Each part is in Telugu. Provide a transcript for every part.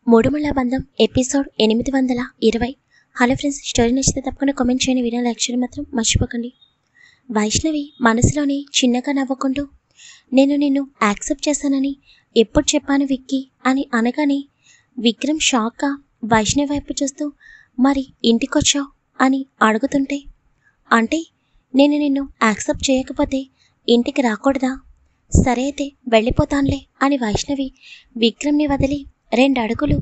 మూడుముళ్ళ బంధం ఎపిసోడ్ 820. హలో ఫ్రెండ్స్, స్టోరీ నచ్చితే తప్పకుండా కామెంట్ చేయండి. వీడియో లైక్ చేయడం మాత్రం మర్చిపోకండి. వైష్ణవి మనసులోనే చిన్నగా నవ్వుకుంటూ, నేను నిన్ను యాక్సెప్ట్ చేశానని ఎప్పుడు చెప్పాను విక్కీ అని అనగానే విక్రమ్ షాక్గా వైష్ణవి వైపు చూస్తూ, మరి ఇంటికొచ్చావు అని అడుగుతుంటే, అంటే నేను నిన్ను యాక్సెప్ట్ చేయకపోతే ఇంటికి రాకూడదా? సరే అయితే వెళ్ళిపోతానులే అని వైష్ణవి విక్రమ్ని వదిలి 2 అడుగులు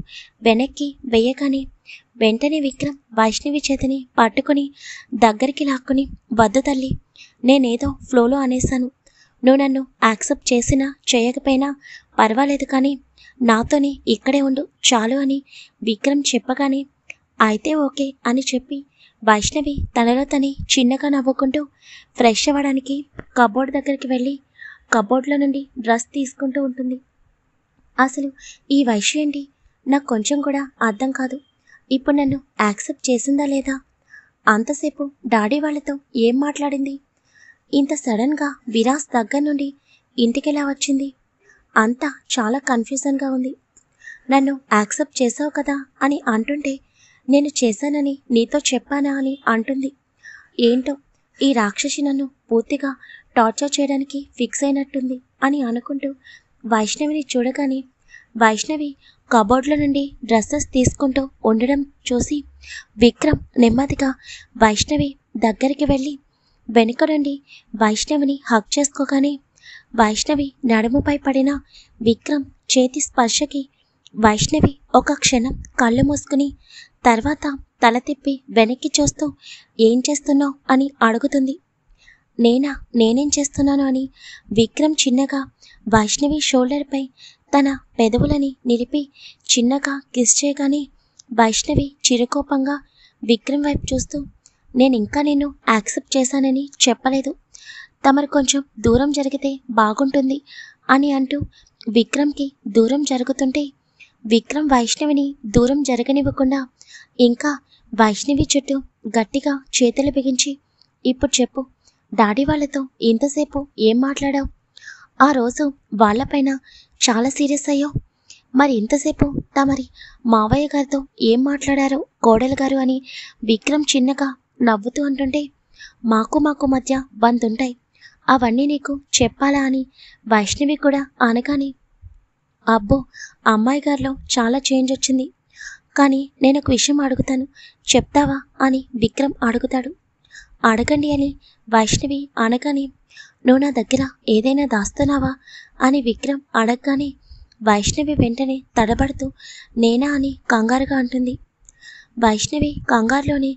వెనక్కి వెయ్యగానే వెంటనే విక్రమ్ వైష్ణవి చేతిని పట్టుకుని దగ్గరికి లాక్కుని, వద్దు తల్లి, నేనేదో ఫ్లోలో అనేశాను. నువ్వు నన్ను యాక్సెప్ట్ చేసినా చేయకపోయినా పర్వాలేదు, కానీ నాతోనే ఇక్కడే ఉండు చాలు అని విక్రమ్ చెప్పగానే అయితే ఓకే అని చెప్పి వైష్ణవి తనలో తనే చిన్నగా నవ్వుకుంటూ ఫ్రెష్ అవ్వడానికి కబోర్డ్ దగ్గరికి వెళ్ళి కబోర్డ్లో నుండి డ్రెస్ తీసుకుంటూ ఉంటుంది. అసలు ఈ వైష్ణవి ఏంటి, నాకు కొంచెం కూడా అర్థం కాదు. ఇప్పుడు నన్ను యాక్సెప్ట్ చేసిందా లేదా? అంతసేపు డాడీ వాళ్ళతో ఏం మాట్లాడింది? ఇంత సడన్గా విరాస్ దగ్గర నుండి ఇంటికెలా వచ్చింది? అంతా చాలా కన్ఫ్యూజన్గా ఉంది. నన్ను యాక్సెప్ట్ చేసావు కదా అని అంటుంటే, నేను చేశానని నీతో చెప్పానా అని అంటుంది. ఏంటో ఈ రాక్షసి నన్ను పూర్తిగా టార్చర్ చేయడానికి ఫిక్స్ అయినట్టుంది అని అనుకుంటూ వైష్ణవిని చూడగానే వైష్ణవి కబోర్డ్లో నుండి డ్రెస్సెస్ తీసుకుంటూ ఉండడం చూసి విక్రమ్ నెమ్మదిగా వైష్ణవి దగ్గరికి వెళ్ళి వెనుక నుండి వైష్ణవిని హగ్ చేసుకోగానే వైష్ణవి నడుముపై పడిన విక్రమ్ చేతి స్పర్శకి వైష్ణవి ఒక క్షణం కళ్ళు మూసుకుని తర్వాత తల తిప్పి వెనక్కి చూస్తూ, ఏం చేస్తున్నావు అని అడుగుతుంది. నేనేం చేస్తున్నాను అని విక్రమ్ చిన్నగా వైష్ణవి షోల్డర్పై తన పెదవులని నిలిపి చిన్నగా కిస్ చేయగానే వైష్ణవి చిరుకోపంగా విక్రమ్ వైపు చూస్తూ, నేను ఇంకా నిన్ను యాక్సెప్ట్ చేశానని చెప్పలేదు, తమరు కొంచెం దూరం జరిగితే బాగుంటుంది అని అంటూ విక్రమ్కి దూరం జరుగుతుంటే విక్రమ్ వైష్ణవిని దూరం జరగనివ్వకుండా ఇంకా వైష్ణవి చుట్టూ గట్టిగా చేతులు బిగించి, ఇప్పుడు చెప్పు, డాడీ వాళ్ళతో ఇంతసేపు ఏం మాట్లాడావు? ఆ రోజు వాళ్ళపైన చాలా సీరియస్ అయ్యావు, మరి ఇంతసేపు తమరి మావయ్య గారితో ఏం మాట్లాడారో కోడలు గారు అని విక్రమ్ చిన్నగా నవ్వుతూ అంటుంటే, మాకు మధ్య బంతుంటాయి, అవన్నీ నీకు చెప్పాలా అని వైష్ణవి కూడా అనగానే, అబ్బో, అమ్మాయి గారిలో చాలా చేంజ్ వచ్చింది, కానీ నేను ఒక విషయం అడుగుతాను, చెప్తావా అని విక్రమ్ అడుగుతాడు. అడగండి అని వైష్ణవి అనగానే, నువ్వు నా దగ్గర ఏదైనా దాస్తున్నావా అని విక్రమ్ అడగగానే వైష్ణవి వెంటనే తడబడుతూ నేనా అని కంగారుగా అంటుంది. వైష్ణవి కంగారులోనే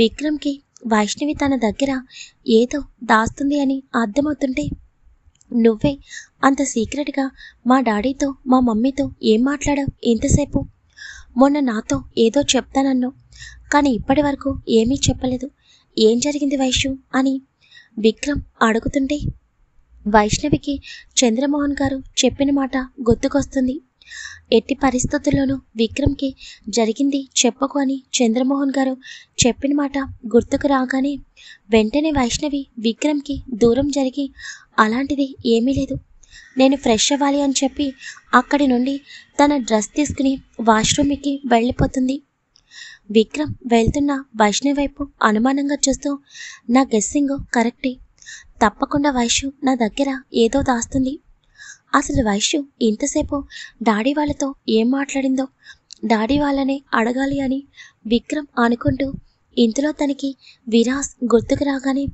విక్రమ్కి వైష్ణవి తన దగ్గర ఏదో దాస్తుంది అని అర్థమవుతుంటే, నువ్వే అంత సీక్రెట్గా మా డాడీతో మా మమ్మీతో ఏం మాట్లాడావు ఇంతసేపు? మొన్న నాతో ఏదో చెప్తానన్నావు, కానీ ఇప్పటి వరకు ఏమీ చెప్పలేదు, ఏం జరిగింది వైషు అని విక్రమ్ అడుగుతుంటే వైష్ణవికి చంద్రమోహన్ గారు చెప్పిన మాట గుర్తుకొస్తుంది. ఎట్టి పరిస్థితుల్లోనూ విక్రమ్కి జరిగింది చెప్పకు అని చంద్రమోహన్ గారు చెప్పిన మాట గుర్తుకు రాగానే వెంటనే వైష్ణవి విక్రమ్కి దూరం జరిగి, అలాంటిది ఏమీ లేదు, నేను ఫ్రెష్ అవ్వాలి అని చెప్పి అక్కడి నుండి తన డ్రెస్ తీసుకుని వాష్రూమ్కి వెళ్ళిపోతుంది. విక్రమ్ వెళ్తున్న వైష్ణవి వైపు అనుమానంగా చూస్తూ, నా గెస్సింగ్ కరెక్టే, తప్పకుండా వైషు నా దగ్గర ఏదో దాస్తుంది. అసలు వైషు ఇంతసేపు డాడీ వాళ్ళతో ఏం మాట్లాడిందో డాడీ వాళ్ళనే అడగాలి అని విక్రమ్ అనుకుంటూ, ఇంతలో తనకి విరాస్ గుర్తుకు రాగానే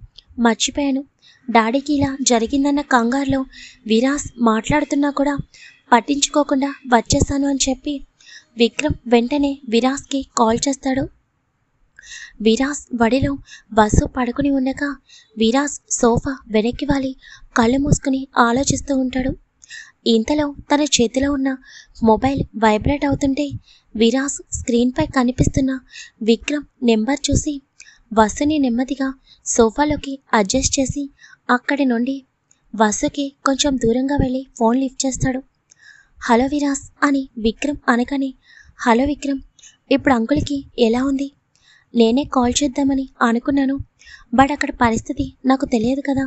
మర్చిపోయాను, డాడీకి ఇలా జరిగిందన్న కంగారులో విరాస్ మాట్లాడుతున్నా కూడా పట్టించుకోకుండా వచ్చేసాను అని చెప్పి విక్రమ్ వెంటనే విరాస్కి కాల్ చేస్తాడు. విరాస్ వడిలో బస్సు పడుకుని ఉండగా విరాస్ సోఫా వెనక్కి వాలి కళ్ళు మూసుకుని ఆలోచిస్తూ ఉంటాడు. ఇంతలో తన చేతిలో ఉన్న మొబైల్ వైబ్రేట్ అవుతుంటే విరాస్ స్క్రీన్పై కనిపిస్తున్న విక్రమ్ నెంబర్ చూసి వసుని నెమ్మదిగా సోఫాలోకి అడ్జస్ట్ చేసి అక్కడి నుండి వసుకి కొంచెం దూరంగా వెళ్ళి ఫోన్ లిఫ్ట్ చేస్తాడు. హలో విరాస్ అని విక్రమ్ అనగానే, హలో విక్రమ్, ఇప్పుడు అంకుల్కి ఎలా ఉంది? నేనే కాల్ చేద్దామని అనుకున్నాను, బట్ అక్కడ పరిస్థితి నాకు తెలియదు కదా,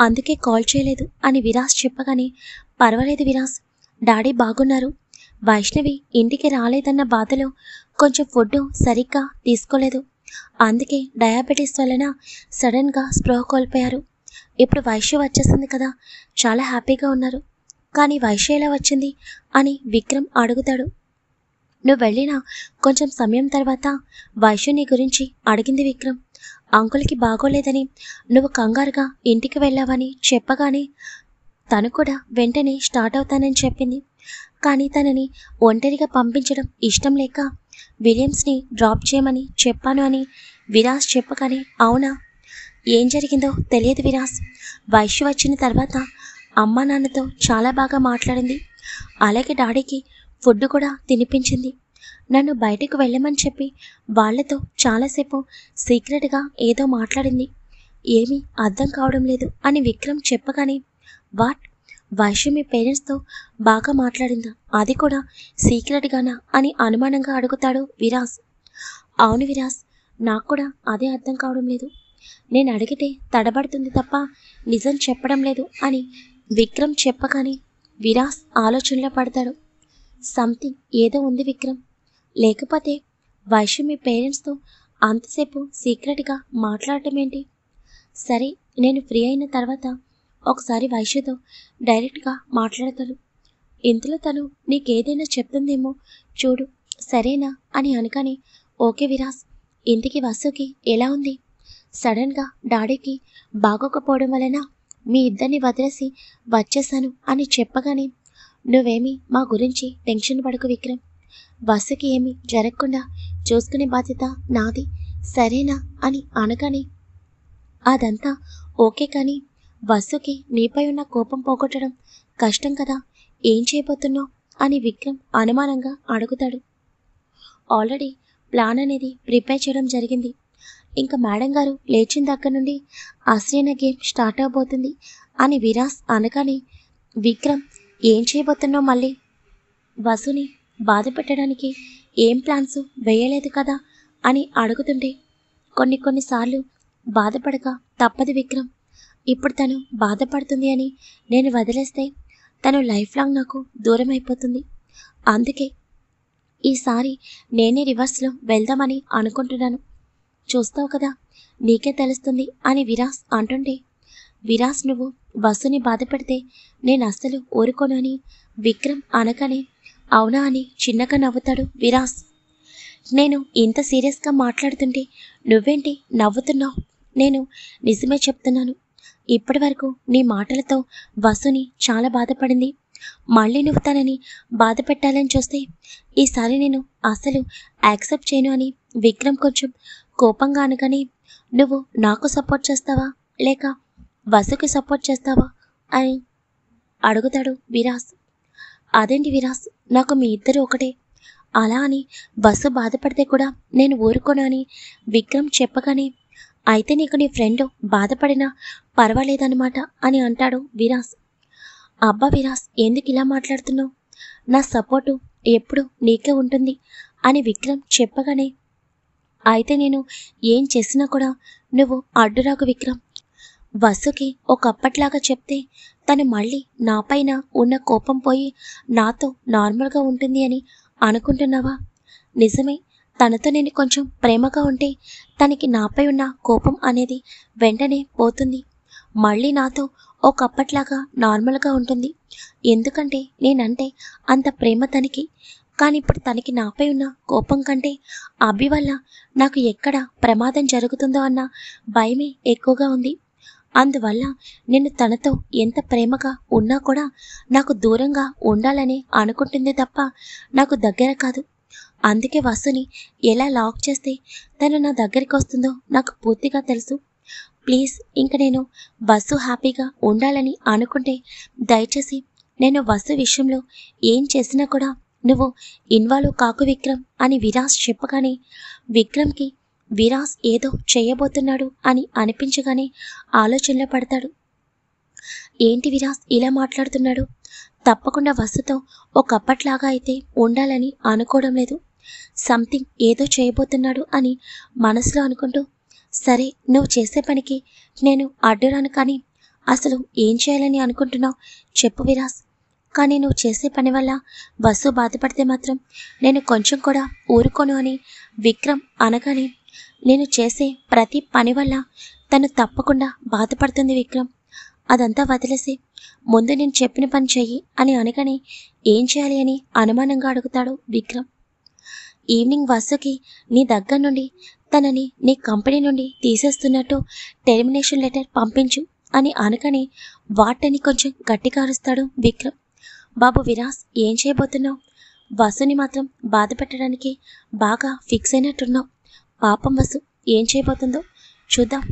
అందుకే కాల్ చేయలేదు అని విరాస్ చెప్పగానే, పర్వాలేదు విరాస్, డాడీ బాగున్నారు, వైష్ణవి ఇంటికి రాలేదన్న బాధలో కొంచెం ఫుడ్ సరిగ్గా తీసుకోలేదు. అందుకే డయాబెటీస్ వలన సడన్గా స్పృహ కోల్పోయారు. ఇప్పుడు వైశ్య వచ్చేసింది కదా, చాలా హ్యాపీగా ఉన్నారు. కానీ వైశ్య ఎలా వచ్చింది అని విక్రమ్ అడుగుతాడు. నువ్వు వెళ్ళిన కొంచెం సమయం తర్వాత వైశ్య నీ గురించి అడిగింది విక్రమ్. అంకుల్కి బాగోలేదని నువ్వు కంగారుగా ఇంటికి వెళ్ళావని చెప్పగానే తను కూడా వెంటనే స్టార్ట్ అవుతానని చెప్పింది. కానీ తనని ఒంటరిగా పంపించడం ఇష్టం లేక విలియమ్స్ని డ్రాప్ చేయమని చెప్పాను అని విరాస్ చెప్పగానే, అవునా, ఏం జరిగిందో తెలియదు విరాస్. వైశ్య వచ్చిన తర్వాత అమ్మా నాన్నతో చాలా బాగా మాట్లాడింది. అలాగే డాడీకి ఫుడ్ కూడా తినిపించింది. నన్ను బయటకు వెళ్ళమని చెప్పి వాళ్లతో చాలాసేపు సీక్రెట్గా ఏదో మాట్లాడింది. ఏమీ అర్థం కావడం లేదు అని విక్రమ్ చెప్పగానే, వాట్, వైశ్య మీ పేరెంట్స్తో బాగా మాట్లాడిందా, అది కూడా సీక్రెట్గానా అని అనుమానంగా అడుగుతాడు విరాస్. అవును విరాస్, నాకు కూడా అదే అర్థం కావడం లేదు. నేను అడిగితే తడబడుతుంది తప్ప నిజం చెప్పడం లేదు అని విక్రమ్ చెప్పగానే విరాస్ ఆలోచనలో పడతాడు. సంథింగ్ ఏదో ఉంది విక్రమ్. లేకపోతే వైశ్య మీ పేరెంట్స్తో అంతసేపు సీక్రెట్గా మాట్లాడటం ఏంటి? సరే, నేను ఫ్రీ అయిన తర్వాత ఒకసారి వైశ్యతో డైరెక్ట్గా మాట్లాడతాను. ఇంతలో తను నీకేదైనా చెప్తుందేమో చూడు, సరేనా అని అనగానే, ఓకే విరాస్. ఇంటికి వసుకి ఎలా ఉంది? సడన్గా డాడీకి బాగోకపోవడం వలన మీ ఇద్దరిని వదిలేసి వచ్చేసాను అని చెప్పగానే, నువ్వేమీ మా గురించి టెన్షన్ పడకు విక్రమ్. వసుకి ఏమీ జరగకుండా చూసుకునే బాధ్యత నాది, సరేనా అని అనగానే, అదంతా ఓకే, కానీ వసుకి నీపై ఉన్న కోపం పోగొట్టడం కష్టం కదా, ఏం చేయబోతున్నావు అని విక్రమ్ అనుమానంగా అడుగుతాడు. ఆల్రెడీ ప్లాన్ అనేది ప్రిపేర్ చేయడం జరిగింది. ఇంకా మేడం గారు లేచిన దగ్గర నుండి అసలైన గేమ్ స్టార్ట్ అవబోతుంది అని విరాస్ అనగానే, విక్రమ్ ఏం చేయబోతున్నావు మళ్ళీ? వసుని బాధ పెట్టడానికి ఏం ప్లాన్స్ వేయలేదు కదా అని అడుగుతుంటే, కొన్నిసార్లు బాధపడక తప్పదు విక్రమ్. ఇప్పుడు తను బాధపడుతుంది అని నేను వదిలేస్తే తను లైఫ్ లాంగ్ నాకు దూరం అయిపోతుంది. అందుకే ఈసారి నేనే రివర్స్లో వెళ్దామని అనుకుంటున్నాను. చూస్తావు కదా, నీకే తెలుస్తుంది అని విరాస్ అంటుంటే, విరాస్ నువ్వు వసుని బాధ పెడితే నేను అస్సలు ఊరుకోను అని విక్రమ్ అనగానే, అవునా అని చిన్నగా నవ్వుతాడు విరాస్. నేను ఇంత సీరియస్గా మాట్లాడుతుంటే నువ్వేంటి నవ్వుతున్నావు? నేను నిజమే చెప్తున్నాను. ఇప్పటి వరకు నీ మాటలతో వసుని చాలా బాధపడింది. మళ్ళీ నువ్వు తనని బాధ పెట్టాలని చూస్తే ఈసారి నేను అసలు యాక్సెప్ట్ చేయను అని విక్రమ్ కొంచెం కోపంగా అనగానే, నువ్వు నాకు సపోర్ట్ చేస్తావా లేక వసుకి సపోర్ట్ చేస్తావా అని అడుగుతాడు విరాస్. అదేంటి విరాస్, నాకు మీ ఇద్దరు ఒకటే, అలా అని వసు బాధపడితే కూడా నేను ఊరుకోను అని విక్రమ్ చెప్పగానే, అయితే నీకు నీ ఫ్రెండ్ బాధపడినా పర్వాలేదన్నమాట అని అంటాడు విరాస్. అబ్బా విరాస్, ఎందుకు ఇలా మాట్లాడుతున్నావు? నా సపోర్టు ఎప్పుడు నీకే ఉంటుంది అని విక్రమ్ చెప్పగానే, అయితే నేను ఏం చేసినా కూడా నువ్వు అడ్డురాకు విక్రమ్. వసుకి ఒకప్పట్లాగా చెప్తే తను మళ్ళీ నాపైన ఉన్న కోపం పోయి నాతో నార్మల్గా ఉంటుంది అని అనుకుంటున్నావా? నిజమే, తనతో నేను కొంచెం ప్రేమగా ఉంటే తనకి నాపై ఉన్న కోపం అనేది వెంటనే పోతుంది. మళ్ళీ నాతో ఒకప్పట్లాగా నార్మల్గా ఉంటుంది. ఎందుకంటే నేనంటే అంత ప్రేమ తనకి. కానీ ఇప్పుడు తనకి నాపై ఉన్న కోపం కంటే అభి వల్ల నాకు ఎక్కడ ప్రమాదం జరుగుతుందో అన్న భయమే ఎక్కువగా ఉంది. అందువల్ల నేను తనతో ఎంత ప్రేమగా ఉన్నా కూడా నాకు దూరంగా ఉండాలని అనుకుంటుంది తప్ప నాకు దగ్గర కాదు. అందుకే వసుని ఎలా లాక్ చేస్తే తను నా దగ్గరికి వస్తుందో నాకు పూర్తిగా తెలుసు. ప్లీజ్, ఇంక నేను వసు హ్యాపీగా ఉండాలని అనుకుంటే దయచేసి నేను వసు విషయంలో ఏం చేసినా కూడా నువ్వు ఇన్వాల్వ్ కాకు విక్రమ్ అని విరాస్ చెప్పగానే, విక్రమ్కి విరాస్ ఏదో చేయబోతున్నాడు అని అనిపించగానే ఆలోచనలో పడతాడు. ఏంటి విరాస్ ఇలా మాట్లాడుతున్నాడు? తప్పకుండా వసుతో ఒకప్పట్లాగా అయితే ఉండాలని అనుకోవడం లేదు. సంథింగ్ ఏదో చేయబోతున్నాడు అని మనసులో అనుకుంటూ, సరే నువ్వు చేసే పనికి నేను అడ్డురాను, కానీ అసలు ఏం చేయాలని అనుకుంటున్నావు చెప్పు విరాస్. కానీ నువ్వు చేసే పని వల్ల వసు బాధపడితే మాత్రం నేను కొంచెం కూడా ఊరుకోను అని విక్రమ్ అనగానే, నేను చేసే ప్రతి పని వల్ల తను తప్పకుండా బాధపడుతుంది విక్రమ్. అదంతా వదిలేసి ముందు నేను చెప్పిన పని చెయ్యి అని అనగానే ఏం చేయాలి అని అనుమానంగా అడుగుతాడు విక్రమ్. ఈవినింగ్ వసుకి నీ దగ్గర నుండి తనని నీ కంపెనీ నుండి తీసేస్తున్నట్టు టెర్మినేషన్ లెటర్ పంపించు అని అనగానే వాటని కొంచెం గట్టిగా అరుస్తాడు విక్రమ్. బాబు విరాస్, ఏం చేయబోతున్నావు? వసుని మాత్రం బాధ పెట్టడానికి బాగా ఫిక్స్ అయినట్టున్నావు. పాపం వసు ఏం చేయబోతుందో చూద్దాం.